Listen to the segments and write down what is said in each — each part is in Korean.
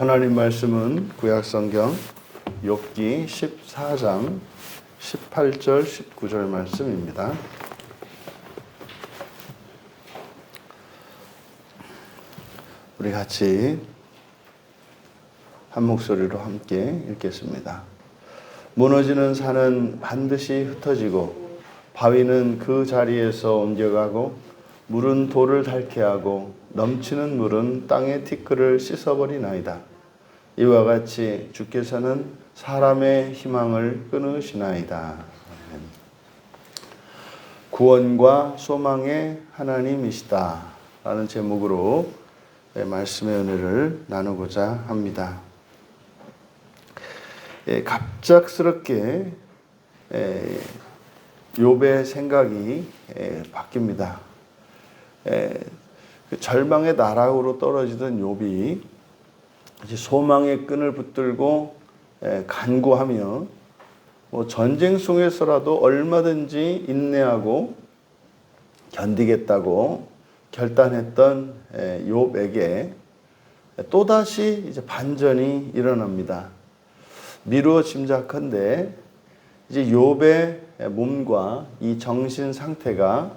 하나님 말씀은 구약성경 욥기 14장 18절 19절 말씀입니다. 우리 같이 한 목소리로 함께 읽겠습니다. 무너지는 산은 반드시 흩어지고 바위는 그 자리에서 옮겨가고 물은 돌을 닳게 하고 넘치는 물은 땅의 티끌을 씻어버리나이다. 이와 같이 주께서는 사람의 희망을 끊으시나이다. 구원과 소망의 하나님이시다 라는 제목으로 말씀의 은혜를 나누고자 합니다. 갑작스럽게 욥의 생각이 바뀝니다. 절망의 나락으로 떨어지던 욥이 이제 소망의 끈을 붙들고 간구하며 전쟁 속에서라도 얼마든지 인내하고 견디겠다고 결단했던 욥에게 또다시 이제 반전이 일어납니다. 미루어 짐작컨대 이제 욥의 몸과 이 정신 상태가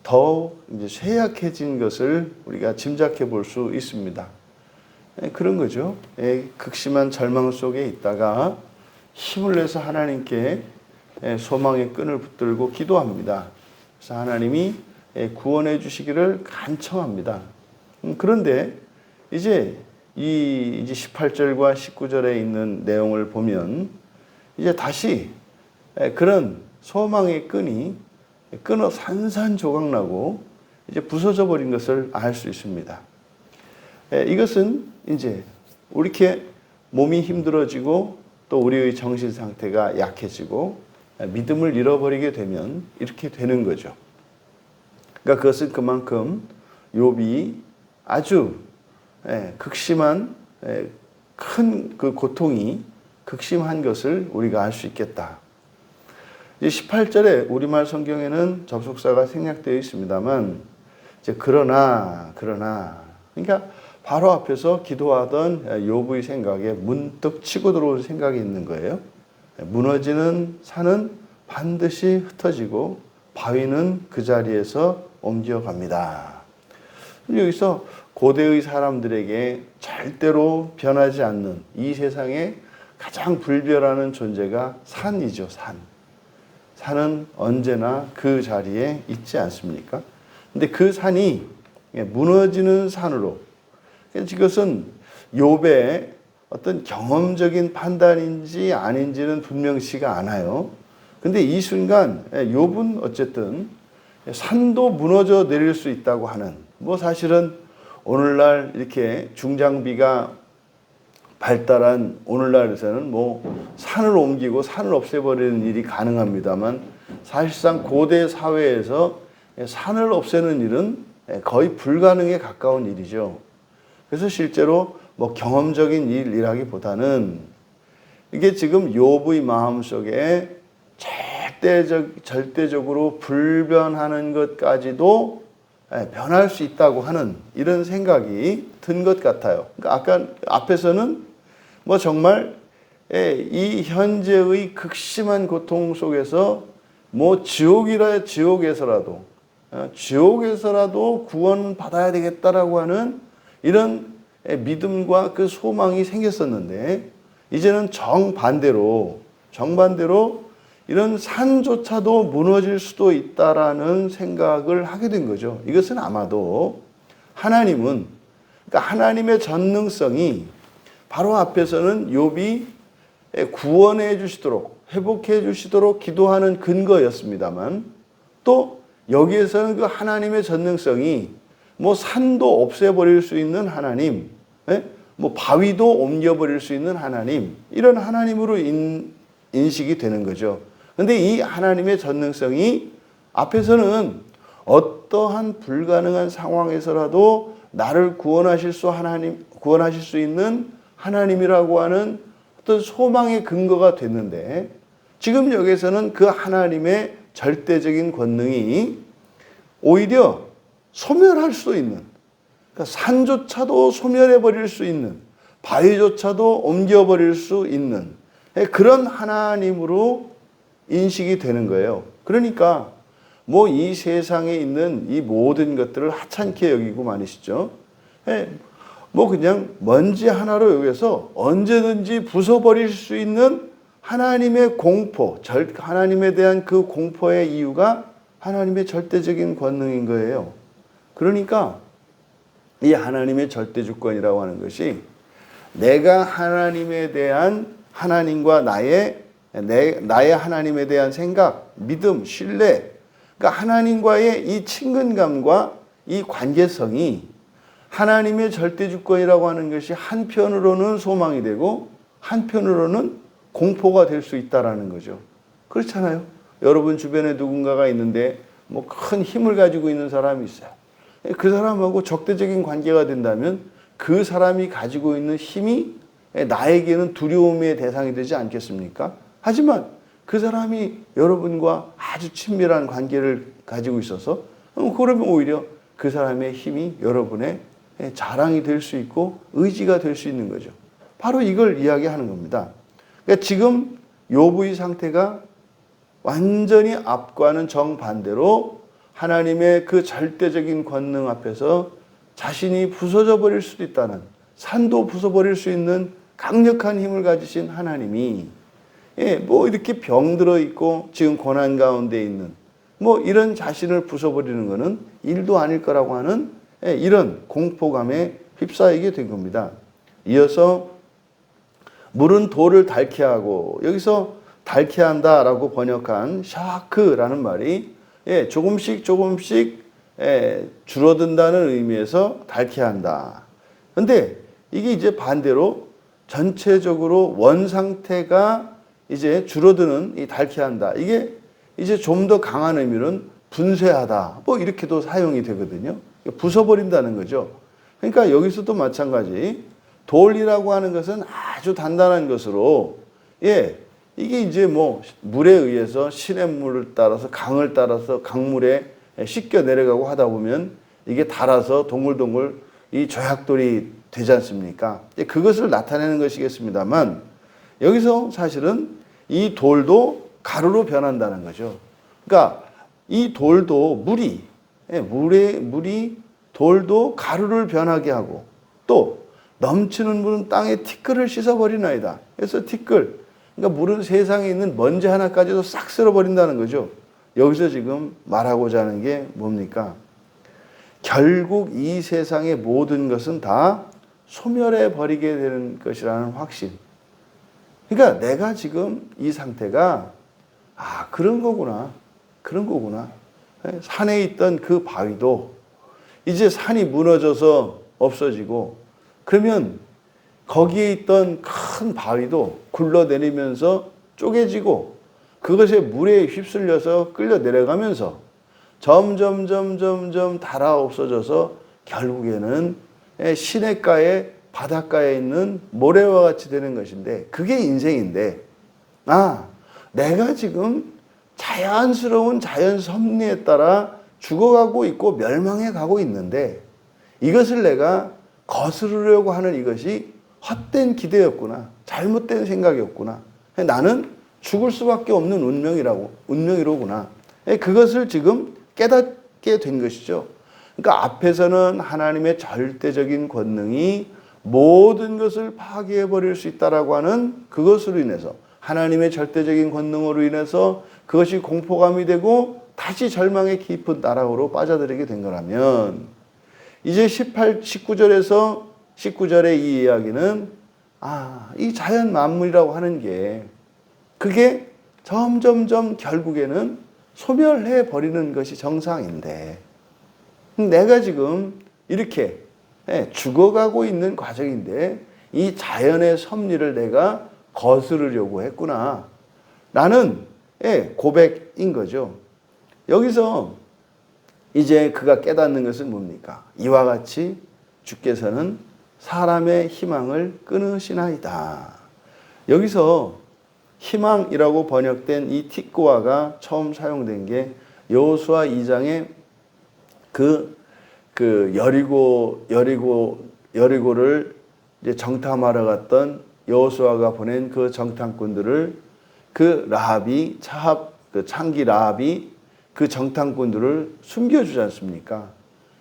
더 이제 쇠약해진 것을 우리가 짐작해 볼 수 있습니다. 그런 거죠. 극심한 절망 속에 있다가 힘을 내서 하나님께 소망의 끈을 붙들고 기도합니다. 그래서 하나님이 구원해 주시기를 간청합니다. 그런데 이제 이 18절과 19절에 있는 내용을 보면 이제 다시 그런 소망의 끈이 끊어 산산조각나고 이제 부서져 버린 것을 알 수 있습니다. 이것은 이제 이렇게 몸이 힘들어지고 또 우리의 정신 상태가 약해지고 믿음을 잃어버리게 되면 이렇게 되는 거죠. 그러니까 그것은 그만큼 욥이 아주 극심한 큰 그 고통이 극심한 것을 우리가 알 수 있겠다. 18절에 우리말 성경에는 접속사가 생략되어 있습니다만 이제 그러나 그러니까 바로 앞에서 기도하던 욥의 생각에 문득 치고 들어온 생각이 있는 거예요. 무너지는 산은 반드시 흩어지고 바위는 그 자리에서 옮겨갑니다. 여기서 고대의 사람들에게 절대로 변하지 않는 이 세상에 가장 불변하는 존재가 산이죠. 산은 언제나 그 자리에 있지 않습니까? 근데 그 산이 무너지는 산으로, 이것은 욥의 어떤 경험적인 판단인지 아닌지는 분명치가 않아요. 근데 이 순간 욥은 어쨌든 산도 무너져 내릴 수 있다고 하는, 사실은 오늘날 이렇게 중장비가 발달한 오늘날에서는 산을 옮기고 산을 없애버리는 일이 가능합니다만 사실상 고대 사회에서 산을 없애는 일은 거의 불가능에 가까운 일이죠. 그래서 실제로 경험적인 일이라기보다는 이게 지금 욥의 마음속에 절대적으로 불변하는 것까지도 변할 수 있다고 하는 이런 생각이 든 것 같아요. 그러니까 아까 앞에서는 정말 이 현재의 극심한 고통 속에서 지옥에서라도 구원받아야 되겠다라고 하는 이런 믿음과 그 소망이 생겼었는데 이제는 정반대로 이런 산조차도 무너질 수도 있다라는 생각을 하게 된 거죠. 이것은 아마도 하나님의 전능성이 바로 앞에서는 욥이 구원해 주시도록 회복해 주시도록 기도하는 근거였습니다만 또 여기에서는 그 하나님의 전능성이 산도 없애버릴 수 있는 하나님, 바위도 옮겨버릴 수 있는 하나님, 이런 하나님으로 인식이 되는 거죠. 근데 이 하나님의 전능성이 앞에서는 어떠한 불가능한 상황에서라도 나를 구원하실 수 있는 하나님이라고 하는 어떤 소망의 근거가 됐는데 지금 여기서는 그 하나님의 절대적인 권능이 오히려 소멸할 수 있는, 그러니까 산조차도 소멸해버릴 수 있는, 바위조차도 옮겨버릴 수 있는 그런 하나님으로 인식이 되는 거예요. 그러니까 뭐 이 세상에 있는 이 모든 것들을 하찮게 여기고 말이시죠. 뭐 그냥 먼지 하나로 여기서 언제든지 부숴버릴 수 있는 하나님의 공포, 하나님에 대한 그 공포의 이유가 하나님의 절대적인 권능인 거예요. 그러니까 이 하나님의 절대 주권이라고 하는 것이 내가 하나님에 대한 하나님과 나의 하나님에 대한 생각, 믿음, 신뢰, 그러니까 하나님과의 이 친근감과 이 관계성이 하나님의 절대 주권이라고 하는 것이 한편으로는 소망이 되고 한편으로는 공포가 될 수 있다라는 거죠. 그렇잖아요. 여러분 주변에 누군가가 있는데 뭐 큰 힘을 가지고 있는 사람이 있어요. 그 사람하고 적대적인 관계가 된다면 그 사람이 가지고 있는 힘이 나에게는 두려움의 대상이 되지 않겠습니까? 하지만 그 사람이 여러분과 아주 친밀한 관계를 가지고 있어서 그러면 오히려 그 사람의 힘이 여러분의 자랑이 될 수 있고 의지가 될 수 있는 거죠. 바로 이걸 이야기하는 겁니다. 그러니까 지금 욥의 상태가 완전히 앞과는 정반대로 하나님의 그 절대적인 권능 앞에서 자신이 부서져 버릴 수도 있다는, 산도 부숴버릴 수 있는 강력한 힘을 가지신 하나님이 뭐 이렇게 병들어 있고 지금 고난 가운데 있는 뭐 이런 자신을 부숴버리는 것은 일도 아닐 거라고 하는 이런 공포감에 휩싸이게 된 겁니다. 이어서 물은 돌을 닳게 하고, 여기서 닳게 한다라고 번역한 샤크라는 말이 조금씩 줄어든다는 의미에서 닳게 한다. 근데 이게 이제 반대로 전체적으로 원 상태가 이제 줄어드는 이 닳게 한다. 이게 이제 좀 더 강한 의미는 분쇄하다. 뭐 이렇게도 사용이 되거든요. 부숴버린다는 거죠. 그러니까 여기서도 마찬가지. 돌이라고 하는 것은 아주 단단한 것으로, 이게 이제 뭐 물에 의해서 시냇물을 따라서 강을 따라서 강물에 씻겨 내려가고 하다 보면 이게 닳아서 동글동글 이 조약돌이 되지 않습니까? 그것을 나타내는 것이겠습니다만 여기서 사실은 이 돌도 가루로 변한다는 거죠. 그러니까 이 돌도 물이 돌도 가루를 변하게 하고 또 넘치는 물은 땅에 티끌을 씻어버리나이다. 그래서 티끌, 그러니까 물은 세상에 있는 먼지 하나까지도 싹 쓸어버린다는 거죠. 여기서 지금 말하고자 하는 게 뭡니까? 결국 이 세상의 모든 것은 다 소멸해 버리게 되는 것이라는 확신. 그러니까 내가 지금 이 상태가 그런 거구나. 산에 있던 그 바위도 이제 산이 무너져서 없어지고, 그러면 거기에 있던 큰 바위도 굴러내리면서 쪼개지고 그것에 물에 휩쓸려서 끌려 내려가면서 점점 닳아 없어져서 결국에는 시냇가에 바닷가에 있는 모래와 같이 되는 것인데, 그게 인생인데, 내가 지금 자연스러운 자연 섭리에 따라 죽어가고 있고 멸망해 가고 있는데 이것을 내가 거스르려고 하는 이것이 헛된 기대였구나. 잘못된 생각이었구나. 나는 죽을 수밖에 없는 운명이로구나. 그것을 지금 깨닫게 된 것이죠. 그러니까 앞에서는 하나님의 절대적인 권능이 모든 것을 파괴해버릴 수 있다라고 하는 그것으로 인해서, 하나님의 절대적인 권능으로 인해서 그것이 공포감이 되고 다시 절망의 깊은 나락으로 빠져들게 된 거라면, 이제 19절의 이 이야기는 이 자연 만물이라고 하는 게 그게 점점점 결국에는 소멸해 버리는 것이 정상인데, 내가 지금 이렇게 죽어가고 있는 과정인데 이 자연의 섭리를 내가 거스르려고 했구나 라는 고백인 거죠. 여기서 이제 그가 깨닫는 것은 뭡니까? 이와 같이 주께서는 사람의 희망을 끊으시나이다. 여기서 희망이라고 번역된 이 티꾸아가 처음 사용된 게 여호수아 2장의 그 여리고를 이제 정탐하러 갔던 여호수아가 보낸 그 정탐꾼들을 그 라합이 그 창기 라합이 그 정탐꾼들을 숨겨주지 않습니까?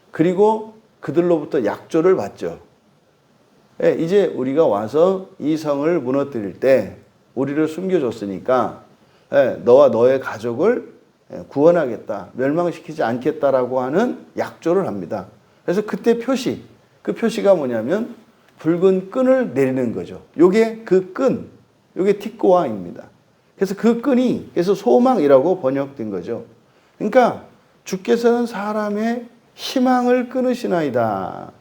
그리고 그들로부터 약조를 받죠. 이제 우리가 와서 이 성을 무너뜨릴 때 우리를 숨겨줬으니까 너와 너의 가족을 구원하겠다, 멸망시키지 않겠다라고 하는 약조를 합니다. 그래서 그때 그 표시가 뭐냐면 붉은 끈을 내리는 거죠. 요게 그 끈, 요게 티코아입니다. 그래서 그 끈이 그래서 소망이라고 번역된 거죠. 그러니까 주께서는 사람의 희망을 끊으시나이다.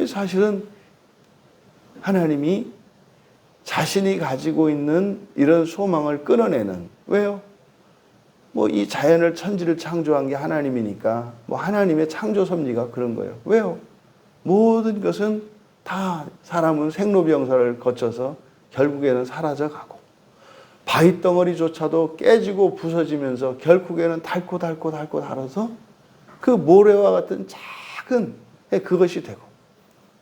사실은 하나님이 자신이 가지고 있는 이런 소망을 끊어내는, 왜요? 뭐 이 자연을 천지를 창조한 게 하나님이니까 뭐 하나님의 창조 섭리가 그런 거예요. 왜요? 모든 것은 다 사람은 생로병사를 거쳐서 결국에는 사라져가고 바위덩어리조차도 깨지고 부서지면서 결국에는 닳고 닳아서 그 모래와 같은 작은 그것이 되고,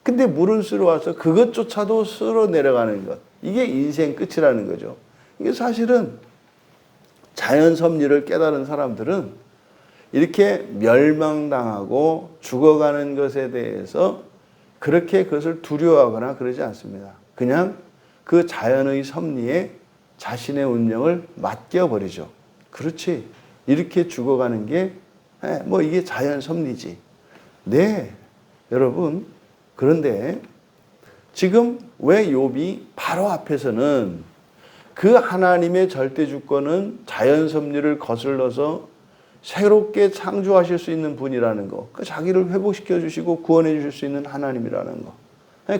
근데 물은 쓸어와서 그것조차도 쓸어 내려가는 것, 이게 인생 끝이라는 거죠. 이게 사실은 자연 섭리를 깨달은 사람들은 이렇게 멸망당하고 죽어가는 것에 대해서 그렇게 그것을 두려워하거나 그러지 않습니다. 그냥 그 자연의 섭리에 자신의 운명을 맡겨버리죠. 그렇지, 이렇게 죽어가는 게 뭐 이게 자연 섭리지. 네, 여러분, 그런데 지금 왜 욥이 바로 앞에서는 그 하나님의 절대 주권은 자연 섭리를 거슬러서 새롭게 창조하실 수 있는 분이라는 거, 그 자기를 회복시켜 주시고 구원해 주실 수 있는 하나님이라는 거.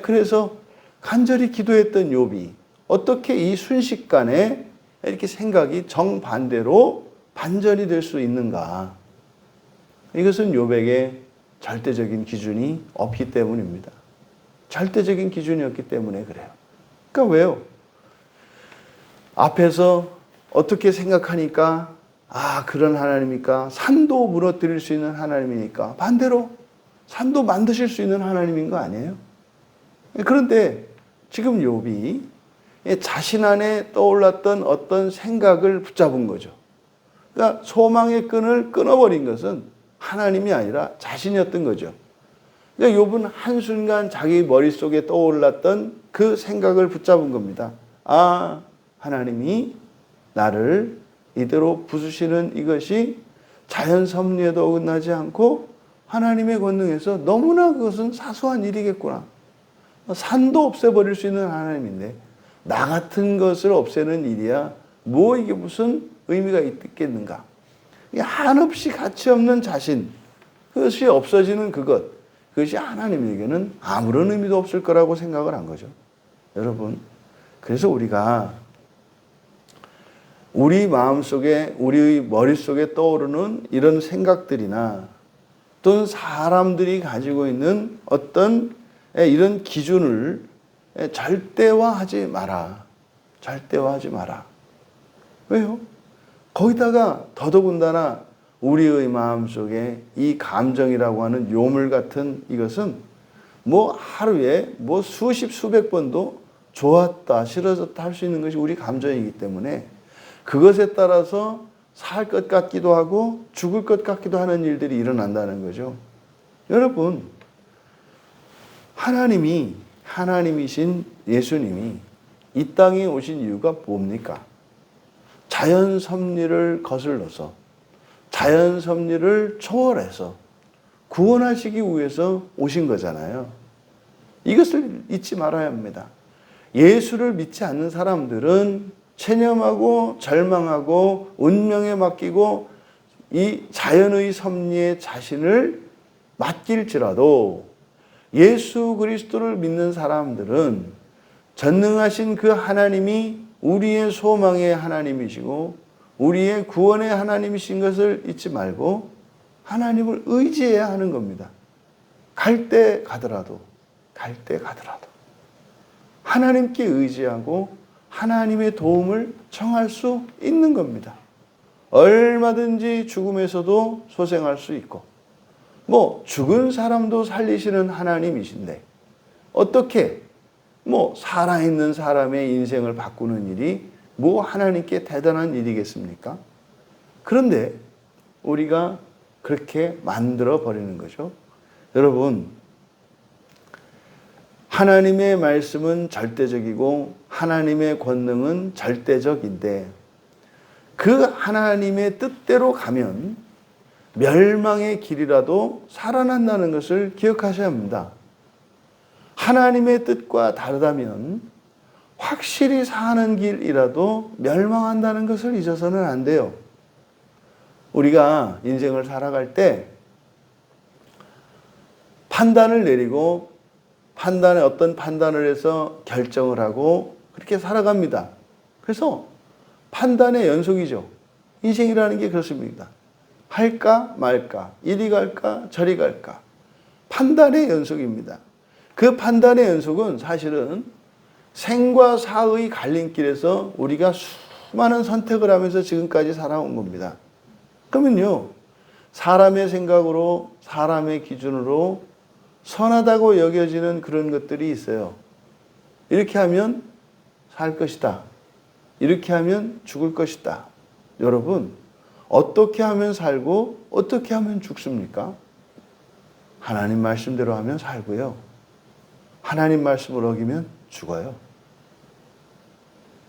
그래서 간절히 기도했던 욥이 어떻게 이 순식간에 이렇게 생각이 정반대로 반전이 될 수 있는가? 이것은 욥에게 절대적인 기준이 없기 때문입니다. 절대적인 기준이 없기 때문에 그래요. 그러니까 왜요? 앞에서 어떻게 생각하니까 그런 하나님이니까, 산도 무너뜨릴 수 있는 하나님이니까 반대로 산도 만드실 수 있는 하나님인 거 아니에요? 그런데 지금 욥이 자신 안에 떠올랐던 어떤 생각을 붙잡은 거죠. 그러니까 소망의 끈을 끊어버린 것은 하나님이 아니라 자신이었던 거죠. 그러니까 욥은 한순간 자기 머릿속에 떠올랐던 그 생각을 붙잡은 겁니다. 하나님이 나를 이대로 부수시는 이것이 자연 섭리에도 어긋나지 않고 하나님의 권능에서 너무나 그것은 사소한 일이겠구나. 산도 없애버릴 수 있는 하나님인데 나 같은 것을 없애는 일이야 뭐 이게 무슨 의미가 있겠는가. 한없이 가치 없는 자신, 그것이 없어지는 그것이 하나님에게는 아무런 의미도 없을 거라고 생각을 한 거죠. 여러분, 그래서 우리가 우리 마음속에, 우리 머릿속에 떠오르는 이런 생각들이나 또는 사람들이 가지고 있는 어떤 이런 기준을 절대화하지 마라. 절대화하지 마라. 왜요? 거기다가 더더군다나 우리의 마음속에 이 감정이라고 하는 요물 같은 이것은 뭐 하루에 뭐 수십 수백 번도 좋았다 싫어졌다 할 수 있는 것이 우리 감정이기 때문에 그것에 따라서 살 것 같기도 하고 죽을 것 같기도 하는 일들이 일어난다는 거죠. 여러분, 하나님이신 예수님이 이 땅에 오신 이유가 뭡니까? 자연 섭리를 거슬러서 자연 섭리를 초월해서 구원하시기 위해서 오신 거잖아요. 이것을 잊지 말아야 합니다. 예수를 믿지 않는 사람들은 체념하고 절망하고 운명에 맡기고 이 자연의 섭리에 자신을 맡길지라도 예수 그리스도를 믿는 사람들은 전능하신 그 하나님이 우리의 소망의 하나님이시고 우리의 구원의 하나님이신 것을 잊지 말고 하나님을 의지해야 하는 겁니다. 갈 때 가더라도 하나님께 의지하고 하나님의 도움을 청할 수 있는 겁니다. 얼마든지 죽음에서도 소생할 수 있고 뭐 죽은 사람도 살리시는 하나님이신데 어떻게 뭐 살아있는 사람의 인생을 바꾸는 일이 뭐 하나님께 대단한 일이겠습니까? 그런데 우리가 그렇게 만들어 버리는 거죠. 여러분, 하나님의 말씀은 절대적이고 하나님의 권능은 절대적인데 그 하나님의 뜻대로 가면 멸망의 길이라도 살아난다는 것을 기억하셔야 합니다. 하나님의 뜻과 다르다면 확실히 사는 길이라도 멸망한다는 것을 잊어서는 안 돼요. 우리가 인생을 살아갈 때 판단을 내리고 어떤 판단을 해서 결정을 하고 그렇게 살아갑니다. 그래서 판단의 연속이죠. 인생이라는 게 그렇습니다. 할까 말까, 이리 갈까 저리 갈까. 판단의 연속입니다. 그 판단의 연속은 사실은 생과 사의 갈림길에서 우리가 수많은 선택을 하면서 지금까지 살아온 겁니다. 그러면요, 사람의 생각으로, 사람의 기준으로 선하다고 여겨지는 그런 것들이 있어요. 이렇게 하면 살 것이다. 이렇게 하면 죽을 것이다. 여러분, 어떻게 하면 살고 어떻게 하면 죽습니까? 하나님 말씀대로 하면 살고요. 하나님 말씀을 어기면 죽어요.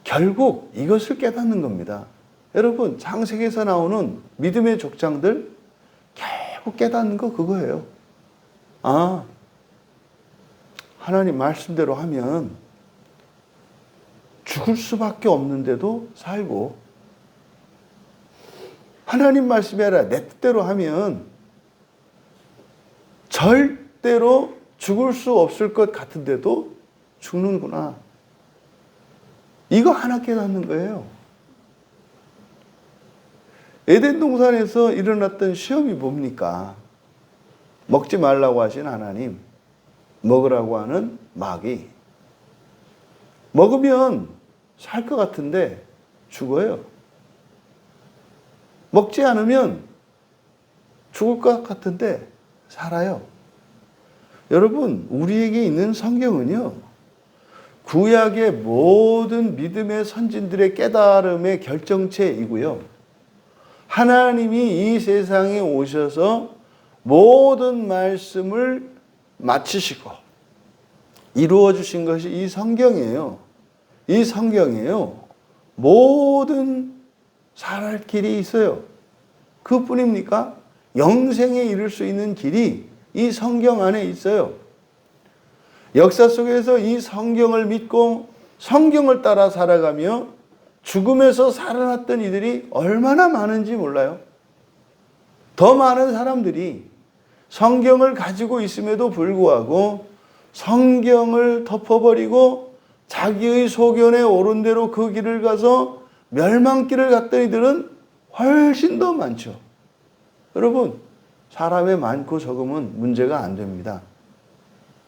결국 이것을 깨닫는 겁니다. 여러분, 창세기에서 나오는 믿음의 족장들 결국 깨닫는 거 그거예요. 아, 하나님 말씀대로 하면 죽을 수밖에 없는데도 살고, 하나님 말씀이 아니라 내 뜻대로 하면 절대로 죽을 수 없을 것 같은데도 죽는구나. 이거 하나 깨닫는 거예요. 에덴 동산에서 일어났던 시험이 뭡니까? 먹지 말라고 하신 하나님, 먹으라고 하는 마귀. 먹으면 살 것 같은데 죽어요. 먹지 않으면 죽을 것 같은데 살아요. 여러분, 우리에게 있는 성경은요, 구약의 모든 믿음의 선진들의 깨달음의 결정체이고요. 하나님이 이 세상에 오셔서 모든 말씀을 마치시고 이루어 주신 것이 이 성경이에요. 이 성경이에요. 모든 살아갈 길이 있어요. 그뿐입니까? 영생에 이를 수 있는 길이 이 성경 안에 있어요. 역사 속에서 이 성경을 믿고 성경을 따라 살아가며 죽음에서 살아났던 이들이 얼마나 많은지 몰라요. 더 많은 사람들이 성경을 가지고 있음에도 불구하고 성경을 덮어버리고 자기의 소견에 옳은 대로 그 길을 가서 멸망길을 갔던 이들은 훨씬 더 많죠. 여러분, 사람의 많고 적음은 문제가 안 됩니다.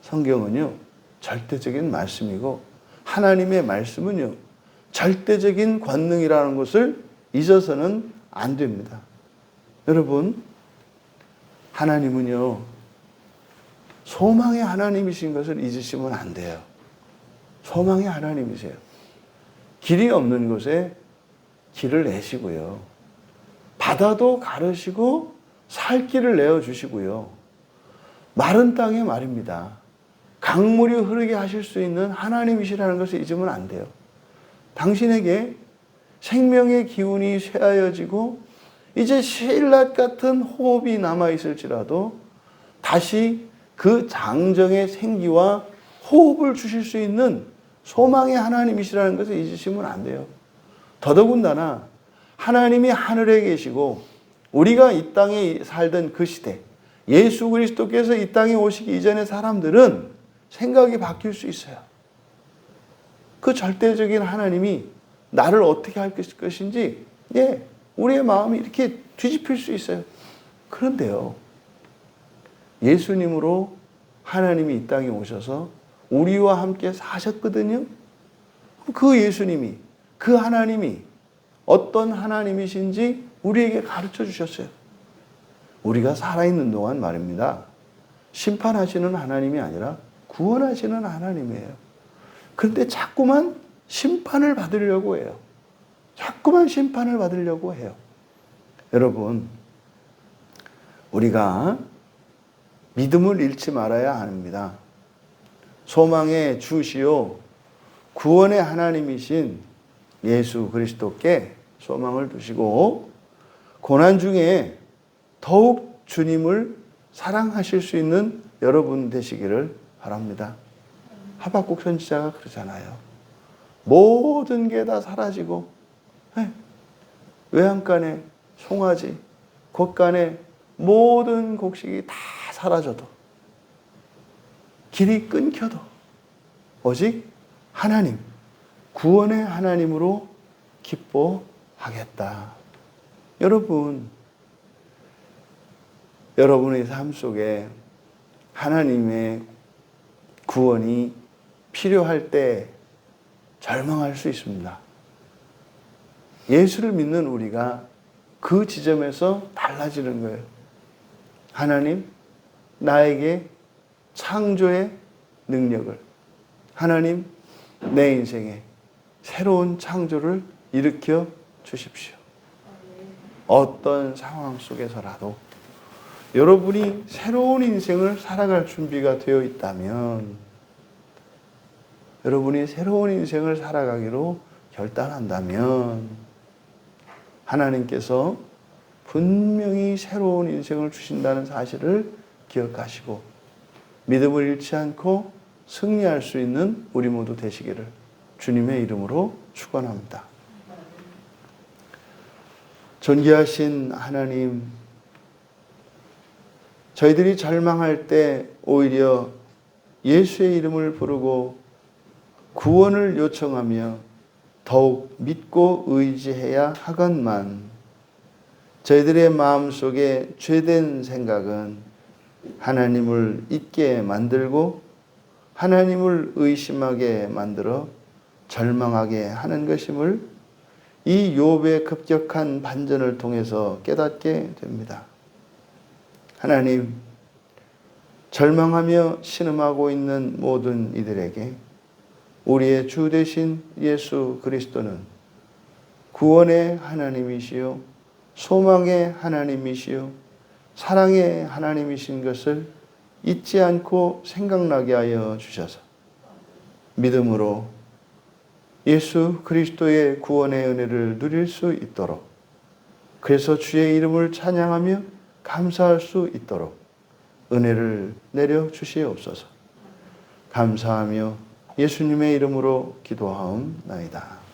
성경은요, 절대적인 말씀이고 하나님의 말씀은요, 절대적인 권능이라는 것을 잊어서는 안 됩니다. 여러분, 하나님은요, 소망의 하나님이신 것을 잊으시면 안 돼요. 소망의 하나님이세요. 길이 없는 곳에 길을 내시고요. 바다도 가르시고 살 길을 내어주시고요. 마른 땅에 말입니다. 강물이 흐르게 하실 수 있는 하나님이시라는 것을 잊으면 안 돼요. 당신에게 생명의 기운이 쇠하여지고 이제 신라 같은 호흡이 남아있을지라도 다시 그 장정의 생기와 호흡을 주실 수 있는 소망의 하나님이시라는 것을 잊으시면 안 돼요. 더더군다나 하나님이 하늘에 계시고 우리가 이 땅에 살던 그 시대, 예수 그리스도께서 이 땅에 오시기 이전의 사람들은 생각이 바뀔 수 있어요. 그 절대적인 하나님이 나를 어떻게 할 것인지, 우리의 마음이 이렇게 뒤집힐 수 있어요. 그런데요, 예수님으로 하나님이 이 땅에 오셔서 우리와 함께 사셨거든요. 그 예수님이, 그 하나님이 어떤 하나님이신지 우리에게 가르쳐 주셨어요. 우리가 살아있는 동안 말입니다. 심판하시는 하나님이 아니라 구원하시는 하나님이에요. 그런데 자꾸만 심판을 받으려고 해요. 자꾸만 심판을 받으려고 해요. 여러분, 우리가 믿음을 잃지 말아야 합니다. 소망의 주시요 구원의 하나님이신 예수 그리스도께 소망을 두시고 고난 중에 더욱 주님을 사랑하실 수 있는 여러분 되시기를 바랍니다. 하박국 선지자가 그러잖아요. 모든 게 다 사라지고 외양간에 송아지, 곶간에 모든 곡식이 다 사라져도 길이 끊겨도 오직 하나님, 구원의 하나님으로 기뻐하겠다. 여러분, 여러분의 삶 속에 하나님의 구원이 필요할 때 절망할 수 있습니다. 예수를 믿는 우리가 그 지점에서 달라지는 거예요. 하나님, 나에게 창조의 능력을, 하나님, 내 인생에 새로운 창조를 일으켜 주십시오. 어떤 상황 속에서라도 여러분이 새로운 인생을 살아갈 준비가 되어 있다면, 여러분이 새로운 인생을 살아가기로 결단한다면 하나님께서 분명히 새로운 인생을 주신다는 사실을 기억하시고 믿음을 잃지 않고 승리할 수 있는 우리 모두 되시기를 주님의 이름으로 축원합니다. 존귀하신 하나님, 저희들이 절망할 때 오히려 예수의 이름을 부르고 구원을 요청하며 더욱 믿고 의지해야 하건만 저희들의 마음속에 죄된 생각은 하나님을 잊게 만들고 하나님을 의심하게 만들어 절망하게 하는 것임을 이 욥의 급격한 반전을 통해서 깨닫게 됩니다. 하나님, 절망하며 신음하고 있는 모든 이들에게 우리의 주 되신 예수 그리스도는 구원의 하나님이시요 소망의 하나님이시요 사랑의 하나님이신 것을 잊지 않고 생각나게 하여 주셔서 믿음으로 예수 그리스도의 구원의 은혜를 누릴 수 있도록, 그래서 주의 이름을 찬양하며 감사할 수 있도록 은혜를 내려 주시옵소서. 감사하며 예수님의 이름으로 기도하옵나이다.